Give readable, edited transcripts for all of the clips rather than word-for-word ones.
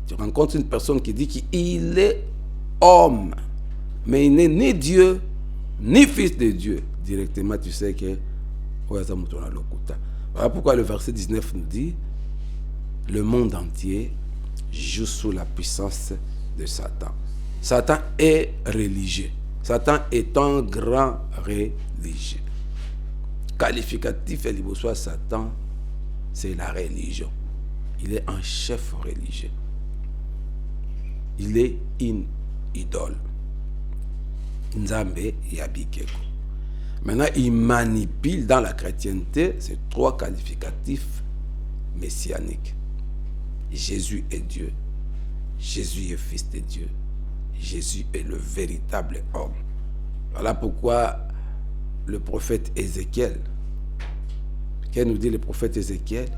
Tu rencontres une personne qui dit qu'il est homme, mais il n'est ni Dieu, ni fils de Dieu. Directement, tu sais que voilà pourquoi le verset 19 nous dit le monde entier joue sous la puissance de Satan. Satan est religieux. Satan est un grand religieux. Qualificatif et libre Satan, c'est la religion. Il est un chef religieux. Il est une idole. Nzambe Yabikeko. Maintenant, il manipule dans la chrétienté ces trois qualificatifs messianiques. Jésus est Dieu. Jésus est fils de Dieu. Jésus est le véritable homme. Voilà pourquoi le prophète Ézéchiel, qu'est-ce nous dit le prophète Ézéchiel?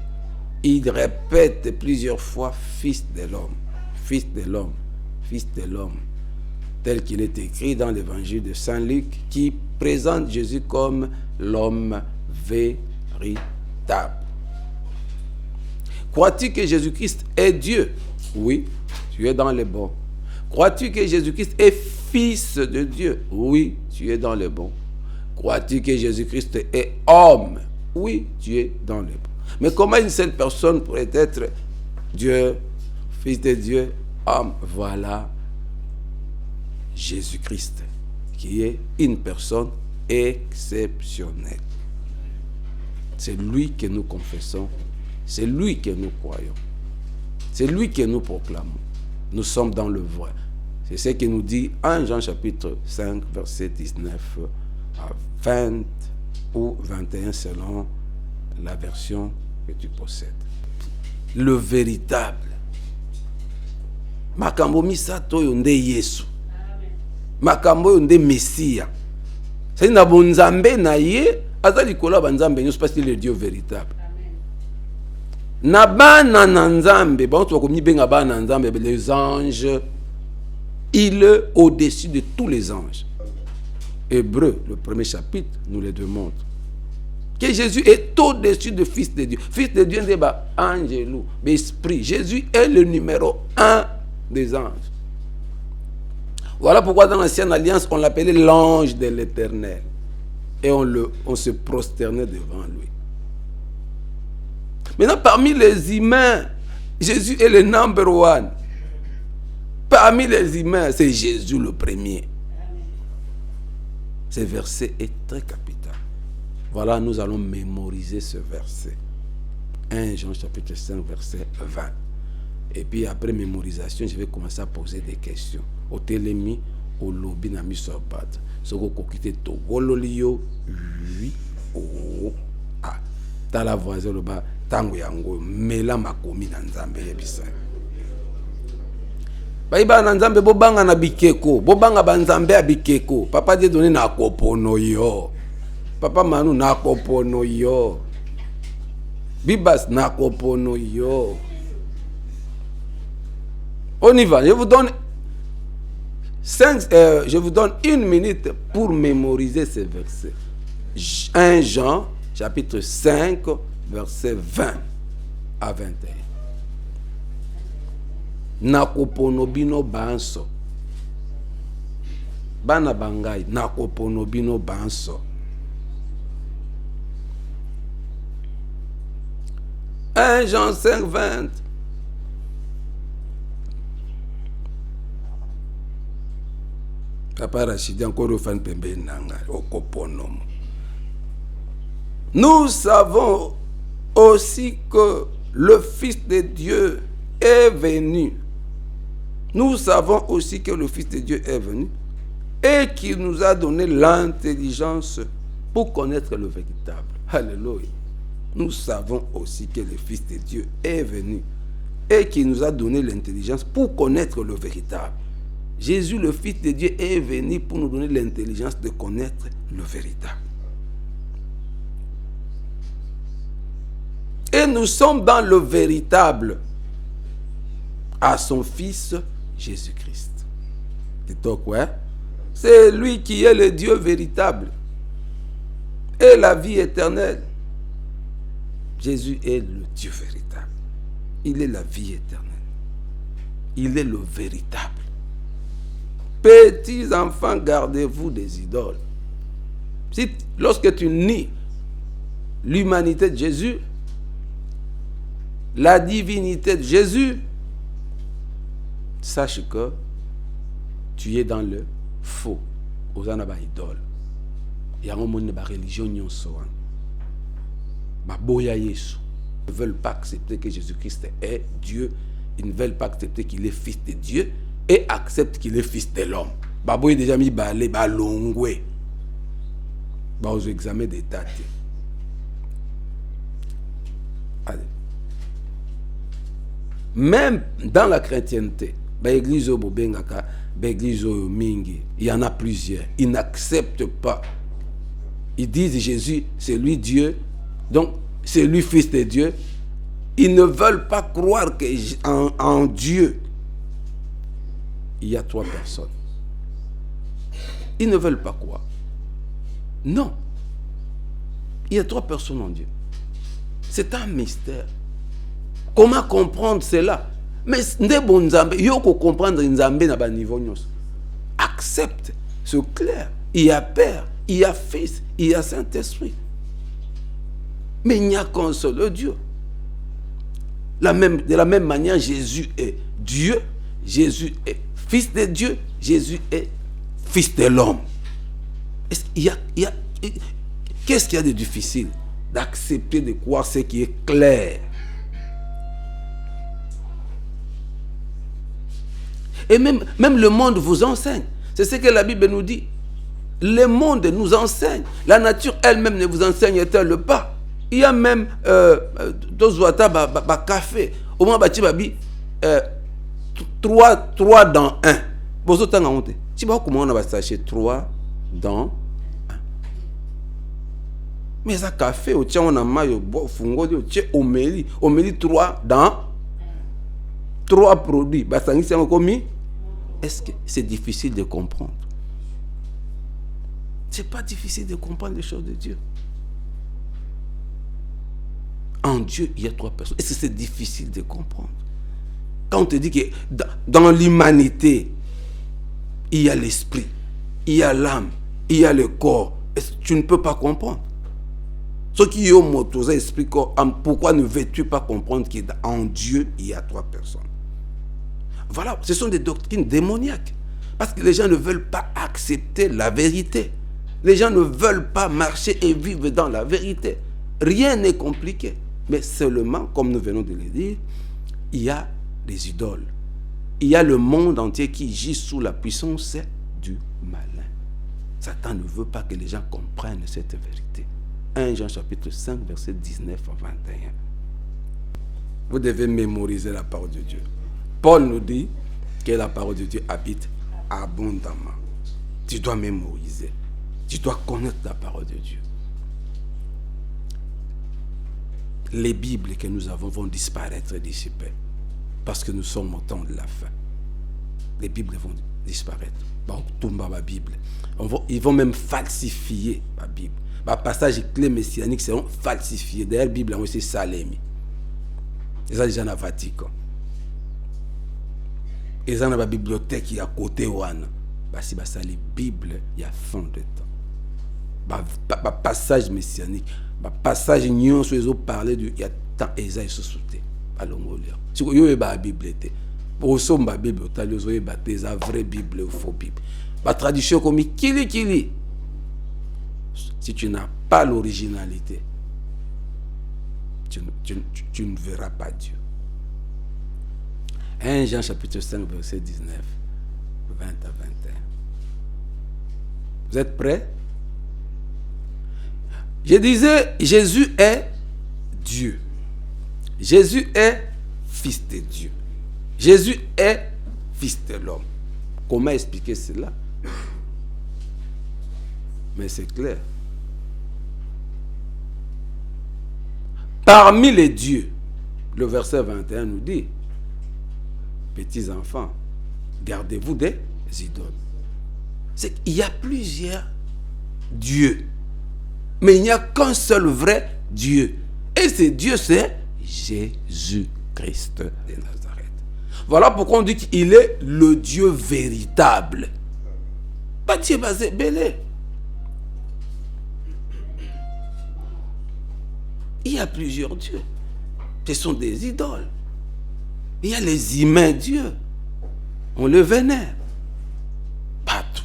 Il répète plusieurs fois fils de l'homme, fils de l'homme, fils de l'homme, tel qu'il est écrit dans l'évangile de Saint Luc, qui présente Jésus comme l'homme véritable. Crois-tu que Jésus-Christ est Dieu? Oui, tu es dans le bon. Crois-tu que Jésus-Christ est fils de Dieu? Oui, tu es dans le bon. Crois-tu que Jésus-Christ est homme? Oui, tu es dans le bon. Mais comment une seule personne pourrait être Dieu, fils de Dieu, homme? Voilà Jésus-Christ, qui est une personne exceptionnelle. C'est lui que nous confessons, c'est lui que nous croyons, c'est lui que nous proclamons. Nous sommes dans le vrai. C'est ce que nous dit 1 Jean chapitre 5, verset 19 à 20 ou 21 selon la version que tu possèdes. Le véritable. Makambo misato yo nde Yesu. Makambo yo nde Messia. C'est na bonzambe na ye azali kola banzambe nyos parce qu'il est Dieu véritable. Na bana na nzambe bon tu komi benga bana nzambe les anges, il est au-dessus de tous les anges. Hébreu, le premier chapitre, nous le démontre. Que Jésus est au-dessus du Fils de Dieu. Fils de Dieu, c'est angelou, esprit. Jésus est le numéro 1 des anges. Voilà pourquoi dans l'ancienne alliance, on l'appelait l'ange de l'Éternel. Et on se prosternait devant lui. Maintenant, parmi les humains, Jésus est le number one. Parmi les humains, c'est Jésus le premier. Ce verset est très capital. Voilà, nous allons mémoriser ce verset. 1 Jean chapitre 5, verset 20. Et puis après mémorisation, je vais commencer à poser des questions. Au télémi, au lobby, na misobat. Ce que vous quittez tout. Wololio, lui, oh, ah. T'as la voisine le bas, tango yango, mela makomi na nzambe yebisa. Baiba na nzambe bobanga na bikeko, bobanga banzambe ya bikeko. Papa Dieu donné na kopono yo. Papa Manu na kopono yo. Bibas na kopono yo. On y va. Je vous donne 1 minute pour mémoriser ces versets. 1 Jean, chapitre 5, verset 20 à 21. Nakopono bino banso. Bana bangai, nakopono bino banso. 1 Jean 5, 20. Papa Rachidi, encore fan pembe nanga, okoponomo. Nous savons aussi que le Fils de Dieu est venu. Nous savons aussi que le Fils de Dieu est venu et qu'il nous a donné l'intelligence pour connaître le véritable. Alléluia. Nous savons aussi que le Fils de Dieu est venu et qu'il nous a donné l'intelligence pour connaître le véritable. Jésus, le Fils de Dieu, est venu pour nous donner l'intelligence de connaître le véritable. Et nous sommes dans le véritable à son Fils Jésus-Christ. Et donc, ouais, c'est lui qui est le Dieu véritable et la vie éternelle. Jésus est le Dieu véritable. Il est la vie éternelle. Il est le véritable. Petits enfants, gardez-vous des idoles. Lorsque tu nies l'humanité de Jésus, la divinité de Jésus, sache que tu es dans le faux. Aux idole. Il y a un monde de religion Ils ne veulent pas accepter que Jésus-Christ est Dieu. Ils ne veulent pas accepter qu'il est fils de Dieu et acceptent qu'il est fils de l'homme. Baboy déjà mis balé balongwe. Bah aux examens d'état. Allez. Même dans la chrétienté, l'église Bobengaka, l'église Mingi, il y en a plusieurs. Ils n'acceptent pas. Ils disent Jésus, c'est lui Dieu, donc c'est lui fils de Dieu. Ils ne veulent pas croire en Dieu. Il y a 3 personnes. Ils ne veulent pas croire. Non. Il y a 3 personnes en Dieu. C'est un mystère. Comment comprendre cela? Mais ne bon Nzambe, il faut comprendre Nzambe na ba niveau nyos. Accepte, c'est clair. Il y a Père, il y a Fils, il y a Saint-Esprit. Mais il n'y a qu'un seul Dieu. De la même manière, Jésus est Dieu, Jésus est Fils de Dieu, Jésus est Fils de l'homme. Qu'est-ce qu'il y a de difficile? D'accepter de croire ce qui est clair. Et même le monde vous enseigne. C'est ce que la Bible nous dit. Le monde nous enseigne. La nature elle-même ne vous enseigne-t-elle pas? Il y a même café. Au moins, babi 3 dans 1. Bozo tanga honte. Si ba comment on va sachet 3 dans 1. Mais ça café au tien on a mayo bo fungo dio tche omeli 3 dans 3 produits. Ba sangi c'est commis. Est-ce que c'est difficile de comprendre? C'est pas difficile de comprendre les choses de Dieu. En Dieu, il y a 3 personnes. Est-ce que c'est difficile de comprendre? Quand on te dit que dans l'humanité, il y a l'esprit, il y a l'âme, il y a le corps, est-ce que tu ne peux pas comprendre? Ce qui ont motorisé explique pourquoi ne veux-tu pas comprendre qu'en Dieu, il y a 3 personnes. Voilà, ce sont des doctrines démoniaques. Parce que les gens ne veulent pas accepter la vérité. Les gens ne veulent pas marcher et vivre dans la vérité. Rien n'est compliqué. Mais seulement, comme nous venons de le dire, il y a des idoles. Il y a le monde entier qui gît sous la puissance du malin. Satan ne veut pas que les gens comprennent cette vérité. 1 Jean chapitre 5, verset 19 à 21. Vous devez mémoriser la parole de Dieu. Paul nous dit que la parole de Dieu habite abondamment. Tu dois mémoriser. Tu dois connaître la parole de Dieu. Les Bibles que nous avons vont disparaître d'ici peu. Parce que nous sommes au temps de la fin. Les Bibles vont disparaître. La Bible. Ils vont même falsifier la Bible. Les passages clés messianiques seront falsifiés. D'ailleurs, la Bible, c'est Salémi. Et ça, déjà dans le Vatican. Et ça, dans la bibliothèque, il y a côté ouane. Si ça, les Bibles, il y a fin de temps. Passage messianique. Passage nion sur les autres parler de il y a tant Esaïe se sauter à l'ongolien. Si vous avez la Bible était pour sommes la Bible vous avez des vraies Bible ou faux Bible. La tradition comme kili. Si tu n'as pas l'originalité, tu ne verras pas Dieu. 1 Jean chapitre 5 verset 19 20 à 21. Vous êtes prêts? Je disais, Jésus est Dieu. Jésus est fils de Dieu. Jésus est fils de l'homme. Comment expliquer cela? Mais c'est clair. Parmi les dieux, le verset 21 nous dit, petits enfants, gardez-vous des idoles. Il y a plusieurs dieux. Mais il n'y a qu'un seul vrai Dieu. Et ce Dieu, c'est Jésus-Christ de Nazareth. Voilà pourquoi on dit qu'il est le Dieu véritable. Pas Dieu basé belé. Il y a plusieurs dieux. Ce sont des idoles. Il y a les humains dieux. On le vénère. Pas tout.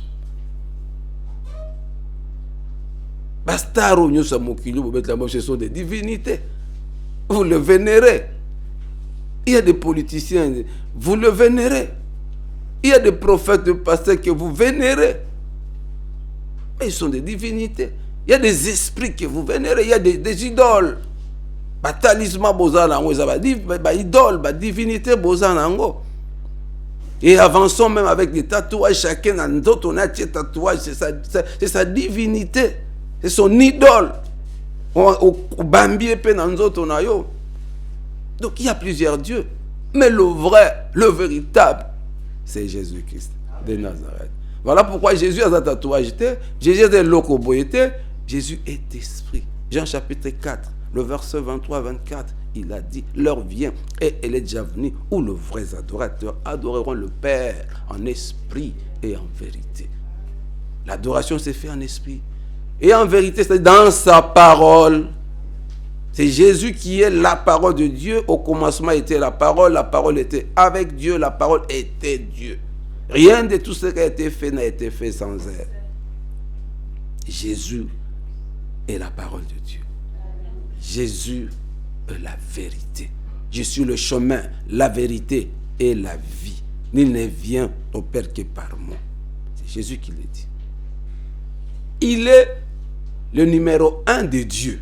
Bastaro, ce sont des divinités. Vous le vénérez. Il y a des politiciens, vous le vénérez. Il y a des prophètes, des pasteurs que vous vénérez. Mais ils sont des divinités. Il y a des esprits que vous vénérez. Il y a des idoles. Talisman bozanango, idole, divinité bozanango. Et avançons même avec des tatouages. Chacun a d'autres, on a des tatouages. C'est sa divinité. C'est son idole. Donc il y a plusieurs dieux. Mais le vrai, le véritable, c'est Jésus-Christ de Nazareth. Voilà pourquoi Jésus a un tatouage. Jésus est locoboyé. Jésus est esprit. Jean chapitre 4, le verset 23-24, il a dit, l'heure vient et elle est déjà venue où les vrais adorateurs adoreront le Père en esprit et en vérité. L'adoration s'est faite en esprit. Et en vérité, c'est dans sa parole. C'est Jésus qui est la parole de Dieu. Au commencement était la parole était avec Dieu, la parole était Dieu. Rien de tout ce qui a été fait n'a été fait sans elle. Jésus est la parole de Dieu. Jésus est la vérité. Je suis le chemin, la vérité et la vie. Nul ne vient au Père que par moi. C'est Jésus qui le dit. Il est le numéro 1 de Dieu.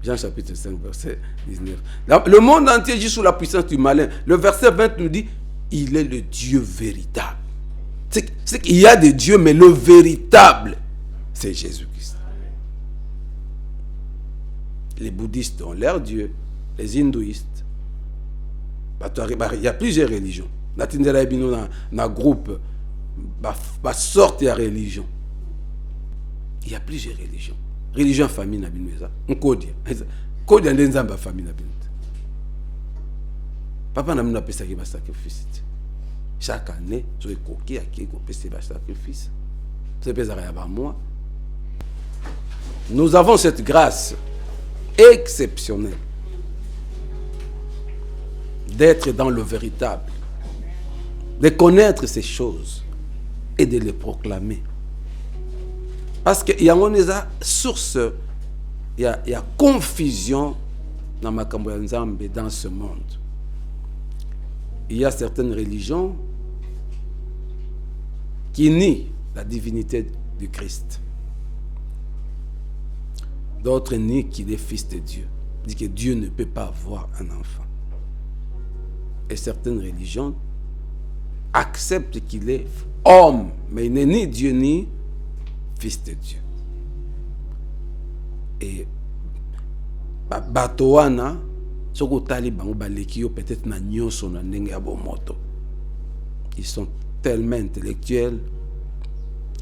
Jean chapitre 5, verset 19. Le monde entier agit sous la puissance du malin. Le verset 20 nous dit, il est le Dieu véritable. C'est qu'il y a des dieux, mais le véritable, c'est Jésus-Christ. Les bouddhistes ont leur Dieu, les hindouistes. Il y a plusieurs religions. Dans un groupe, il sorte de religion. Il y a plusieurs religions. Religion famille na binweza. Nkodia. Kodia ndenzamba famille na binweza. Papa na mna pesa ki ba sacrifice. Chaque année, je vais coquer à qui ko pesa ba sacrifice. C'est pesa ya ba moi. Nous avons cette grâce exceptionnelle d'être dans le véritable, de connaître ces choses et de les proclamer. Parce qu'il y a une source, il y a confusion dans dans ce monde. Il y a certaines religions qui nient la divinité du Christ. D'autres nient qu'il est fils de Dieu. Disent que Dieu ne peut pas avoir un enfant. Et certaines religions acceptent qu'il est homme, mais il n'est ni Dieu ni fils de Dieu. Et Batoana, peut-être ils sont tellement intellectuels,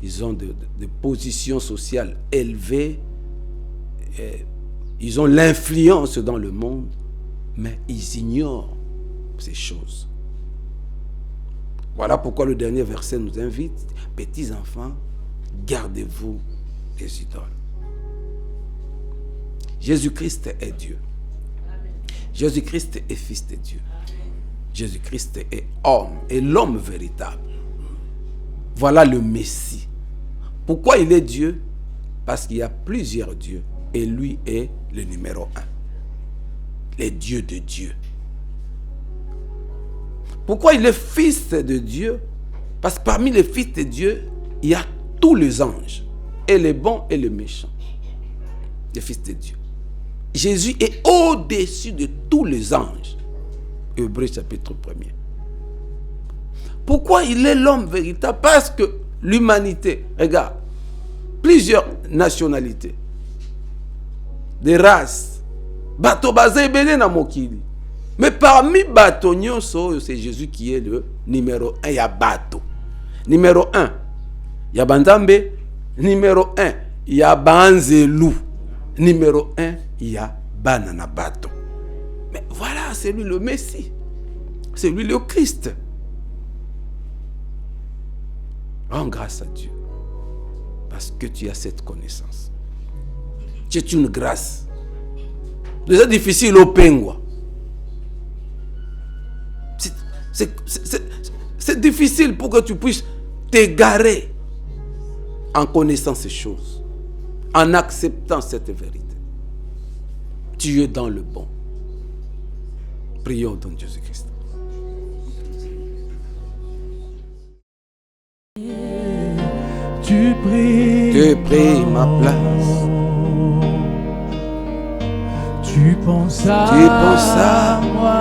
ils ont des positions sociales élevées, ils ont l'influence dans le monde, mais ils ignorent ces choses. Voilà pourquoi le dernier verset nous invite, petits enfants, gardez-vous des idoles. Jésus-Christ est Dieu. Jésus-Christ est fils de Dieu. Jésus-Christ est homme, et l'homme véritable. Voilà le Messie. Pourquoi il est Dieu? Parce qu'il y a plusieurs dieux, et lui est le numéro 1. Les dieux de Dieu. Pourquoi il est fils de Dieu? Parce que parmi les fils de Dieu, il y a tous les anges, et les bons et les méchants. Les fils de Dieu. Jésus est au-dessus de tous les anges. Hébreux chapitre 1er. Pourquoi il est l'homme véritable? Parce que l'humanité, regarde, plusieurs nationalités, des races, bato basé belé na mokili. Mais parmi bato nyonso, c'est Jésus qui est le numéro 1. Il y a bato. Numéro 1, il y a Bandambe. Numéro 1, il y a Banzelou. Numéro 1, il y a Banana Bato. Mais voilà, c'est lui le Messie. C'est lui le Christ. Rends grâce à Dieu. Parce que tu as cette connaissance. C'est une grâce. C'est difficile au pingwa. C'est difficile pour que tu puisses t'égarer en connaissant ces choses, en acceptant cette vérité. Tu es dans le bon. Prions au nom de Jésus-Christ. Tu pries ma place. Tu penses à moi.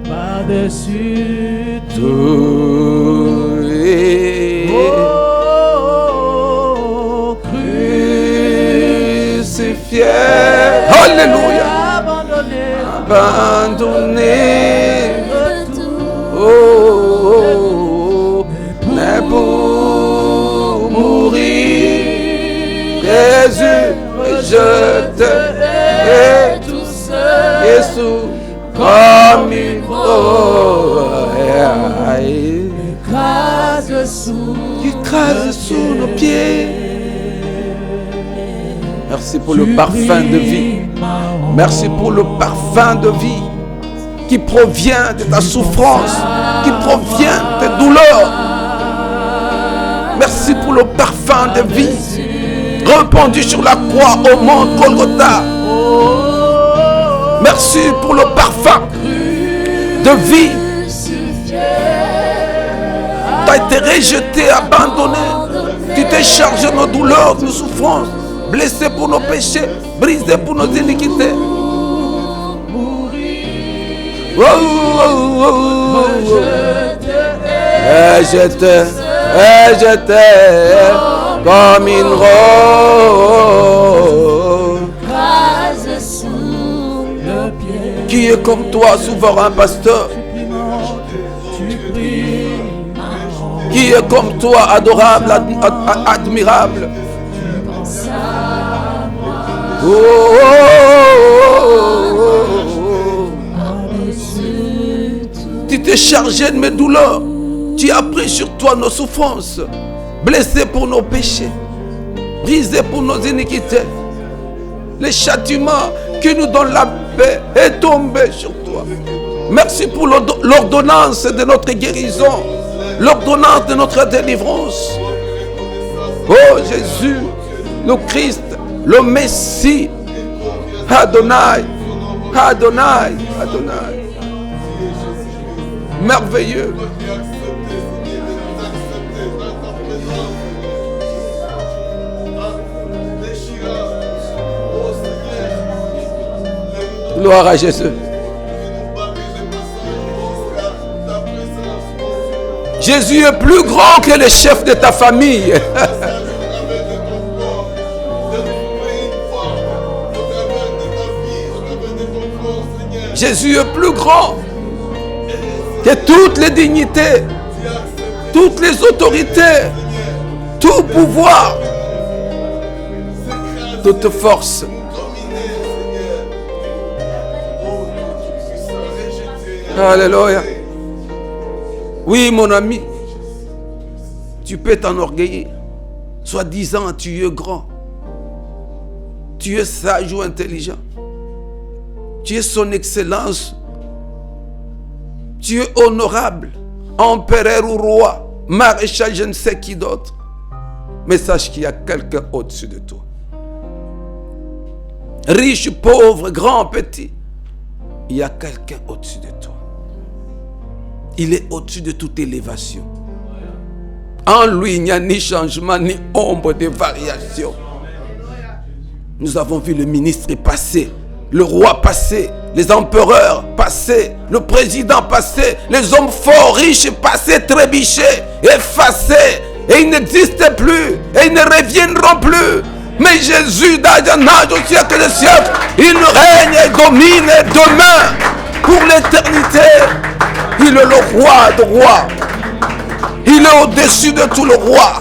Par-dessus tout. Oh, crucifié. Alléluia. Abandonné. Oh, mais pour mourir, Jésus, je te hais tout seul, Jésus, comme une écrase sous nos pieds. Merci pour le parfum de vie. Merci pour le parfum de vie qui provient de ta souffrance, qui provient de tes douleurs. Merci pour le parfum de vie répandu sur la croix au mont Golgotha. Merci pour le parfum de vie. Tu as été rejeté, abandonné. Tu t'es chargé de nos douleurs, de nos souffrances, blessé pour nos péchés, brisé pour nos iniquités. Oh, oh, oh, oh. Et je t'aime comme une rose. Qui est comme toi, souverain pasteur? Qui est comme toi, adorable, admirable? Oh, oh, oh, oh. Tu t'es chargé de mes douleurs. Tu as pris sur toi nos souffrances. Blessé pour nos péchés. Brisé pour nos iniquités. Le châtiment qui nous donne la paix est tombé sur toi. Merci pour l'ordonnance de notre guérison. L'ordonnance de notre délivrance. Oh Jésus, le Christ, le Messie. Adonai, Adonai, Adonai. Merveilleux. Gloire à Jésus. Jésus est plus grand que le chef de ta famille. Jésus est plus grand que toutes les dignités, toutes les autorités, tout pouvoir, toute force. Alléluia. Oui, mon ami, tu peux t'enorgueillir. Soi-disant, tu es grand. Tu es sage ou intelligent. Tu es son excellence. Tu es honorable. Empereur ou roi. Maréchal, je ne sais qui d'autre. Mais sache qu'il y a quelqu'un au-dessus de toi. Riche, pauvre, grand, petit. Il y a quelqu'un au-dessus de toi. Il est au-dessus de toute élévation. En lui, il n'y a ni changement, ni ombre de variation. Nous avons vu le ministre passer, le roi passer, les empereurs passer, le président passer, les hommes forts, riches passer, trébucher, effacés, et ils n'existent plus, et ils ne reviendront plus. Mais Jésus, d'un âge au siècle des siècles, il règne et domine demain pour l'éternité. Il est le roi de rois. Il est au-dessus de tout le roi.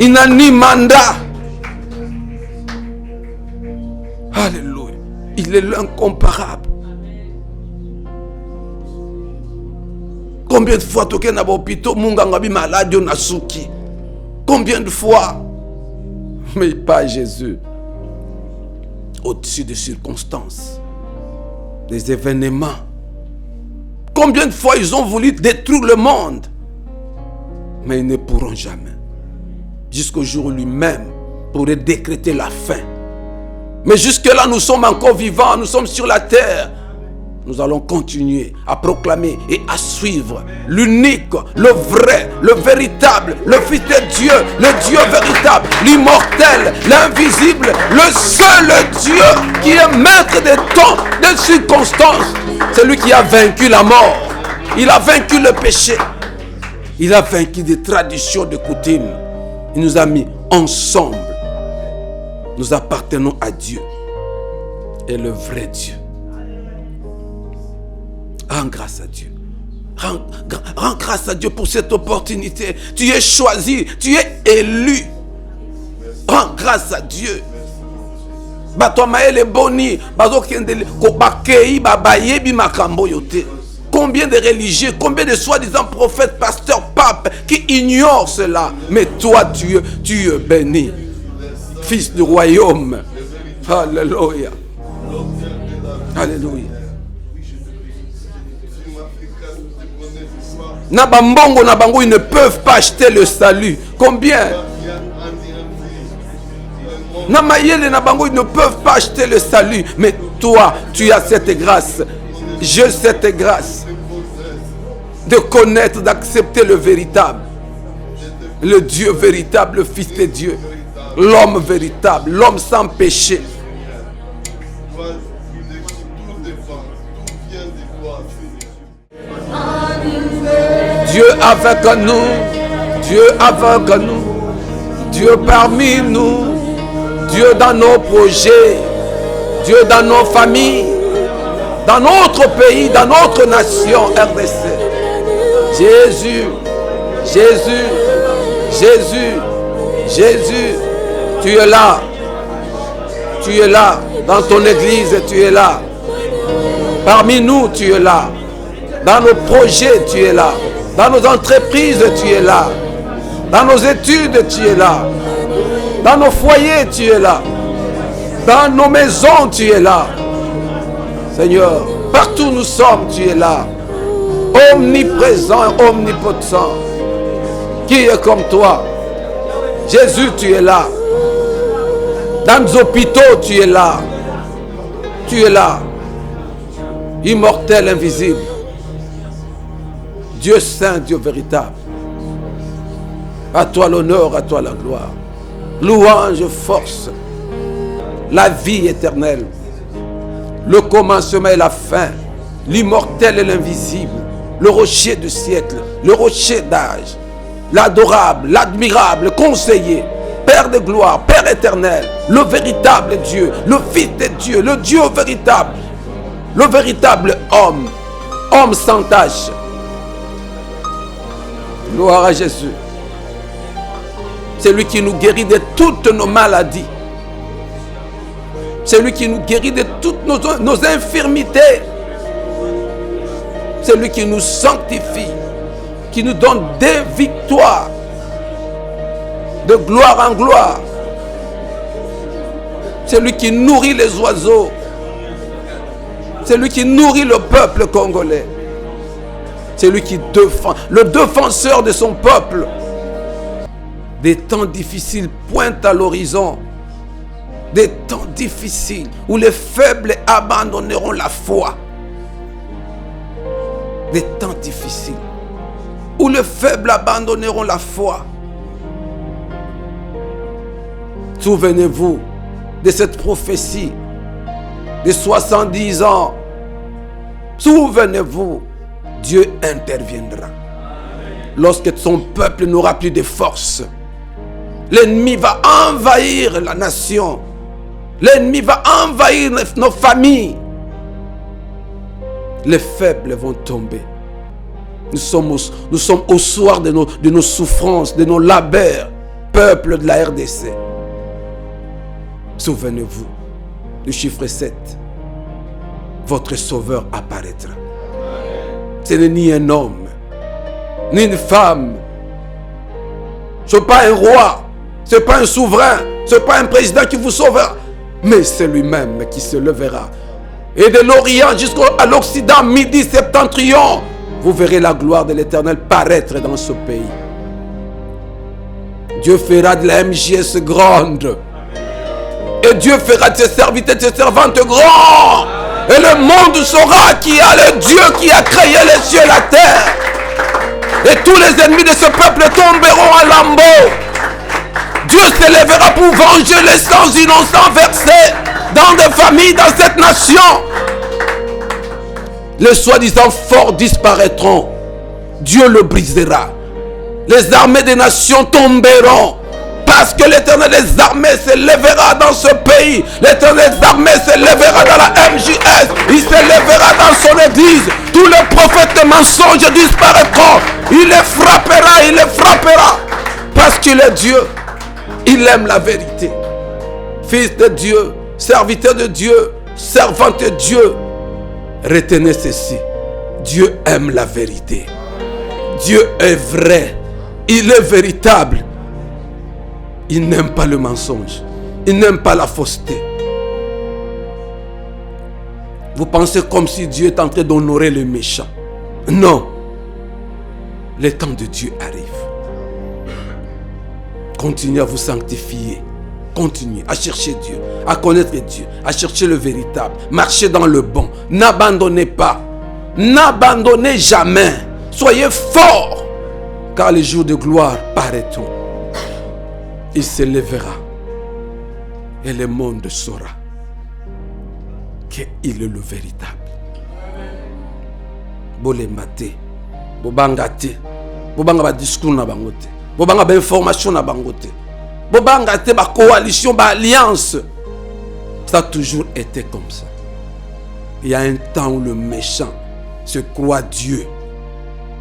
Il n'a ni mandat. Alléluia. Il est l'incomparable. Combien de fois tu es dans l'hôpital, tu es malade, tu es combien de fois? Mais pas Jésus. Au-dessus des circonstances, des événements. Combien de fois ils ont voulu détruire le monde? Mais ils ne pourront jamais. Jusqu'au jour où lui-même pourrait décréter la fin. Mais jusque-là, nous sommes encore vivants, nous sommes sur la terre. Nous allons continuer à proclamer et à suivre l'unique, le vrai, le véritable, le Fils de Dieu, le Dieu véritable, l'immortel, l'invisible, le seul Dieu qui est maître des temps, des circonstances. C'est lui qui a vaincu la mort. Il a vaincu le péché. Il a vaincu des traditions, des coutumes. Il nous a mis ensemble. Nous appartenons à Dieu et le vrai Dieu. Rends grâce à Dieu. Rends grâce à Dieu pour cette opportunité. Tu es choisi, tu es élu. Rends grâce à Dieu. Combien de religieux, combien de soi-disant prophètes, pasteurs, papes qui ignorent cela. Mais toi, tu es béni. Fils du royaume. Alléluia. Alléluia. Nabambongo, Nabango, ils ne peuvent pas acheter le salut. Combien? Namayele, Nabango, ils ne peuvent pas acheter le salut. Mais toi, tu as cette grâce. J'ai cette grâce de connaître, d'accepter le véritable. Le Dieu véritable, le Fils de Dieu. L'homme véritable, l'homme sans péché. Dieu avec nous, Dieu avec nous, Dieu parmi nous, Dieu dans nos projets, Dieu dans nos familles, dans notre pays, dans notre nation RDC. Jésus, Jésus, Jésus, Jésus, tu es là, tu es là, dans ton église tu es là, parmi nous tu es là, dans nos projets tu es là. Dans nos entreprises, tu es là. Dans nos études, tu es là. Dans nos foyers, tu es là. Dans nos maisons, tu es là. Seigneur, partout où nous sommes, tu es là. Omniprésent, omnipotent. Qui est comme toi? Jésus, tu es là. Dans nos hôpitaux, tu es là. Tu es là. Immortel, invisible. Dieu saint, Dieu véritable. À toi l'honneur, à toi la gloire. Louange, force. La vie éternelle. Le commencement et la fin. L'immortel et l'invisible. Le rocher du siècle. Le rocher d'âge. L'adorable, l'admirable, le conseiller. Père de gloire, Père éternel. Le véritable Dieu. Le Fils de Dieu. Le Dieu véritable. Le véritable homme. Homme sans tache. Gloire à Jésus. C'est lui qui nous guérit de toutes nos maladies. C'est lui qui nous guérit de toutes nos infirmités. C'est lui qui nous sanctifie, qui nous donne des victoires, de gloire en gloire. C'est lui qui nourrit les oiseaux. C'est lui qui nourrit le peuple congolais. C'est lui qui défend, le défenseur de son peuple. Des temps difficiles pointent à l'horizon. Des temps difficiles où les faibles abandonneront la foi. Des temps difficiles où les faibles abandonneront la foi. Souvenez-vous de cette prophétie de 70 ans. Souvenez-vous. Dieu interviendra. Lorsque son peuple n'aura plus de force, l'ennemi va envahir la nation. L'ennemi va envahir nos familles. Les faibles vont tomber. Nous sommes au soir de nos souffrances, de nos labeurs, peuple de la RDC. Souvenez-vous du chiffre 7. votre sauveur apparaîtra. Ce n'est ni un homme, ni une femme. Ce n'est pas un roi, ce n'est pas un souverain, ce n'est pas un président qui vous sauvera, mais c'est lui-même qui se levera. Et de l'Orient jusqu'à l'Occident, midi, septentrion, vous verrez la gloire de l'Éternel paraître dans ce pays. Dieu fera de la MJS grande. Et Dieu fera de ses serviteurs et de ses servantes grands. Et le monde saura qu'il y a le Dieu qui a créé les cieux et la terre. Et tous les ennemis de ce peuple tomberont en lambeaux. Dieu s'élèvera pour venger les sangs innocents versés dans des familles, dans cette nation. Les soi-disant forts disparaîtront. Dieu le brisera. Les armées des nations tomberont. Parce que l'Éternel des armées se lèvera dans ce pays. L'Éternel des armées se lèvera dans la MJS. Il se lèvera dans son église. Tous les prophètes de mensonges disparaîtront. Il les frappera, il les frappera. Parce qu'il est Dieu. Il aime la vérité. Fils de Dieu, serviteur de Dieu, servante de Dieu. Retenez ceci. Dieu aime la vérité. Dieu est vrai. Il est véritable. Il n'aime pas le mensonge. Il n'aime pas la fausseté. Vous pensez comme si Dieu est en train d'honorer les méchants. Non. Le temps de Dieu arrive. Continuez à vous sanctifier. Continuez à chercher Dieu, à connaître Dieu, à chercher le véritable. Marchez dans le bon. N'abandonnez pas. N'abandonnez jamais. Soyez forts. Car les jours de gloire paraîtront. Il se lèvera. Et le monde saura qu'il est le véritable. Bolembate, bobangate, bobanga ba discours na bangote, bobanga ba information na bangote, bobangate ba coalition, ba alliance. Ça a toujours été comme ça. Il y a un temps où le méchant se croit Dieu,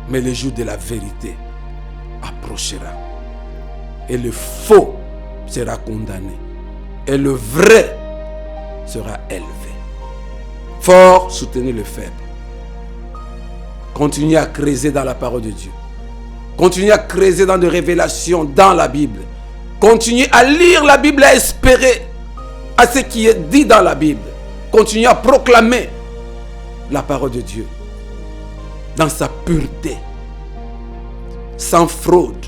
mais le jour de la vérité approchera. Et le faux sera condamné. Et le vrai sera élevé. Fort, soutenez le faible. Continuez à creuser dans la parole de Dieu. Continuez à creuser dans des révélations dans la Bible. Continuez à lire la Bible, à espérer à ce qui est dit dans la Bible. Continuez à proclamer la parole de Dieu dans sa pureté, sans fraude.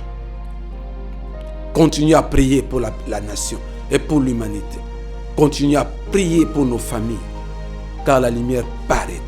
Continuez à prier pour la nation et pour l'humanité. Continuez à prier pour nos familles, car la lumière paraîtra.